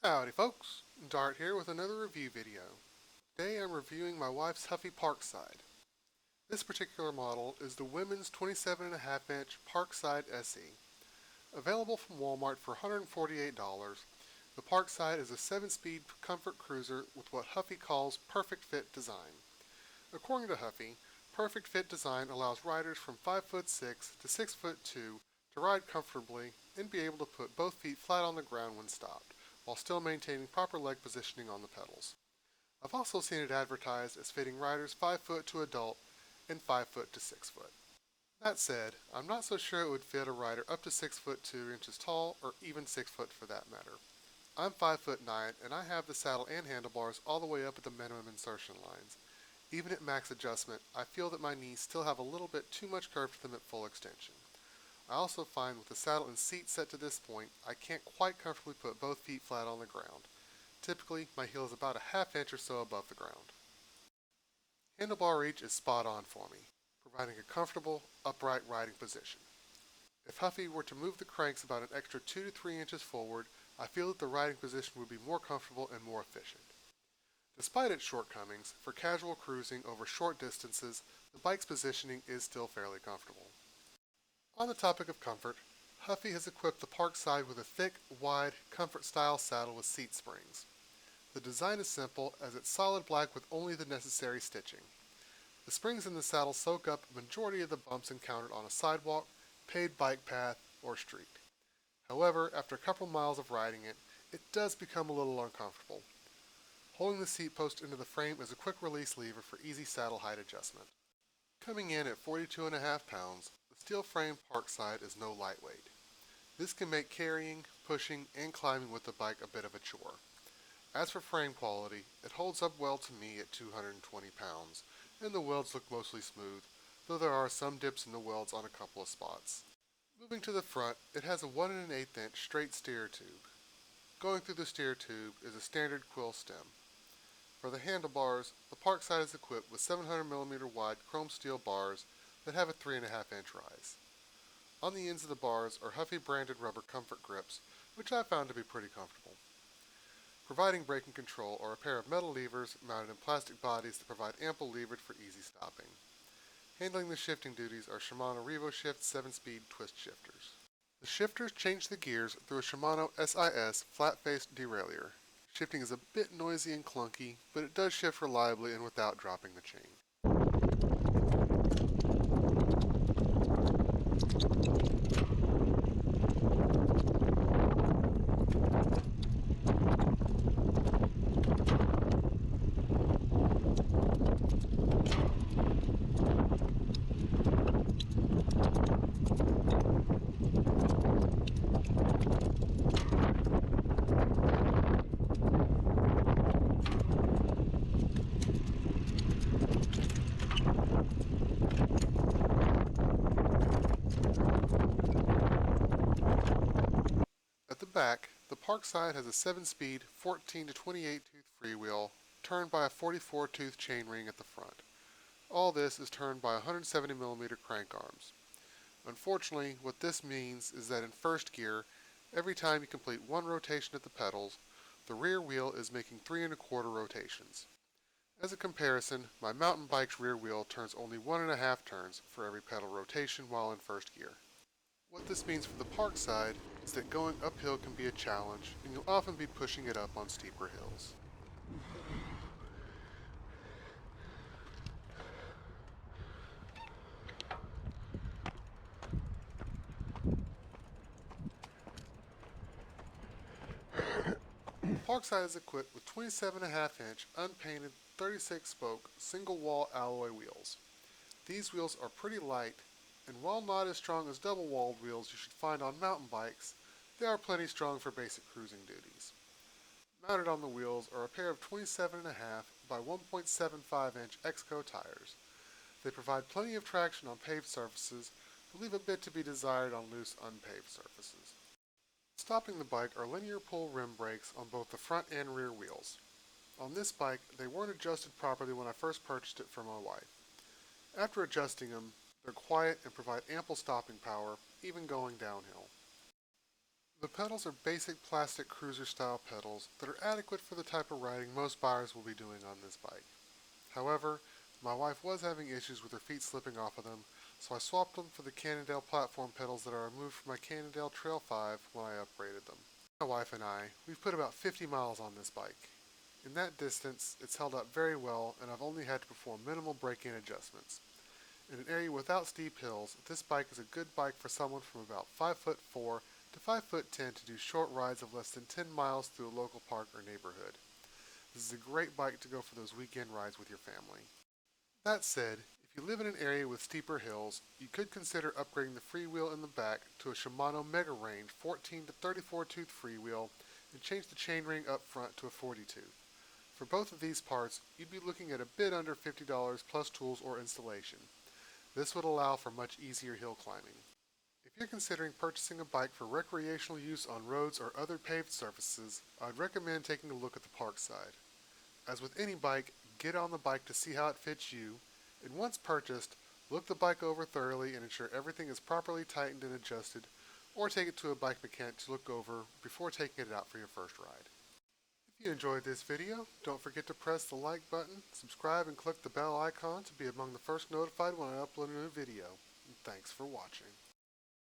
Howdy folks, Dart here with another review video. Today I'm reviewing my wife's Huffy Parkside. This particular model is the women's 27.5-inch Parkside SE. Available from Walmart for $148, the Parkside is a 7-speed comfort cruiser with what Huffy calls perfect fit design. According to Huffy, perfect fit design allows riders from 5'6" to 6'2" to ride comfortably and be able to put both feet flat on the ground when stopped, while still maintaining proper leg positioning on the pedals. I've also seen it advertised as fitting riders 5 foot to adult and 5 foot to 6 foot. That said, I'm not so sure it would fit a rider up to 6 foot 2 inches tall or even 6 foot for that matter. I'm 5 foot 9 and I have the saddle and handlebars all the way up at the minimum insertion lines. Even at max adjustment, I feel that my knees still have a little bit too much curve to them at full extension. I also find with the saddle and seat set to this point, I can't quite comfortably put both feet flat on the ground. Typically, my heel is about a half inch or so above the ground. Handlebar reach is spot on for me, providing a comfortable, upright riding position. If Huffy were to move the cranks about an extra 2 to 3 inches forward, I feel that the riding position would be more comfortable and more efficient. Despite its shortcomings, for casual cruising over short distances, the bike's positioning is still fairly comfortable. On the topic of comfort, Huffy has equipped the Parkside with a thick, wide, comfort-style saddle with seat springs. The design is simple, as it's solid black with only the necessary stitching. The springs in the saddle soak up a majority of the bumps encountered on a sidewalk, paved bike path, or street. However, after a couple miles of riding it, it does become a little uncomfortable. Holding the seat post into the frame is a quick release lever for easy saddle height adjustment. Coming in at 42.5 pounds, the steel frame Parkside is no lightweight. This can make carrying, pushing, and climbing with the bike a bit of a chore. As for frame quality, it holds up well to me at 220 pounds, and the welds look mostly smooth, though there are some dips in the welds on a couple of spots. Moving to the front, it has a 1 1/8 inch straight steer tube. Going through the steer tube is a standard quill stem. For the handlebars, the Parkside is equipped with 700mm wide chrome steel bars that have a 3.5 inch rise. On the ends of the bars are Huffy branded rubber comfort grips, which I found to be pretty comfortable. Providing braking control are a pair of metal levers mounted in plastic bodies that provide ample leverage for easy stopping. Handling the shifting duties are Shimano RevoShift 7-speed twist shifters. The shifters change the gears through a Shimano SIS flat-faced derailleur. Shifting is a bit noisy and clunky, but it does shift reliably and without dropping the chain. At the back, the Parkside has a 7-speed 14 to 28 tooth freewheel turned by a 44 tooth chainring at the front. All this is turned by 170mm crank arms. Unfortunately, what this means is that in first gear, every time you complete one rotation at the pedals, the rear wheel is making 3 1/4 rotations. As a comparison, my mountain bike's rear wheel turns only 1.5 turns for every pedal rotation while in first gear. What this means for the Parkside is that going uphill can be a challenge, and you'll often be pushing it up on steeper hills. The Parkside is equipped with 27.5-inch unpainted 36-spoke single-wall alloy wheels. These wheels are pretty light, and while not as strong as double-walled wheels you should find on mountain bikes, they are plenty strong for basic cruising duties. Mounted on the wheels are a pair of 27.5 by 1.75-inch Exco tires. They provide plenty of traction on paved surfaces, but leave a bit to be desired on loose, unpaved surfaces. Stopping the bike are linear pull rim brakes on both the front and rear wheels. On this bike, they weren't adjusted properly when I first purchased it for my wife. After adjusting them, they're quiet and provide ample stopping power, even going downhill. The pedals are basic plastic cruiser style pedals that are adequate for the type of riding most buyers will be doing on this bike. However, my wife was having issues with her feet slipping off of them, so I swapped them for the Cannondale platform pedals that I removed from my Cannondale Trail 5 when I upgraded them. My wife and I, we've put about 50 miles on this bike. In that distance, it's held up very well and I've only had to perform minimal braking adjustments. In an area without steep hills, this bike is a good bike for someone from about 5'4" to 5'10" to do short rides of less than 10 miles through a local park or neighborhood. This is a great bike to go for those weekend rides with your family. That said, if you live in an area with steeper hills, you could consider upgrading the freewheel in the back to a Shimano Mega Range 14 to 34 tooth freewheel and change the chainring up front to a 40 tooth. For both of these parts, you'd be looking at a bit under $50 plus tools or installation. This would allow for much easier hill climbing. If you're considering purchasing a bike for recreational use on roads or other paved surfaces, I'd recommend taking a look at the Parkside. As with any bike, get on the bike to see how it fits you, and once purchased, look the bike over thoroughly and ensure everything is properly tightened and adjusted, or take it to a bike mechanic to look over before taking it out for your first ride. If you enjoyed this video, don't forget to press the like button, subscribe, and click the bell icon to be among the first notified when I upload a new video. And thanks for watching.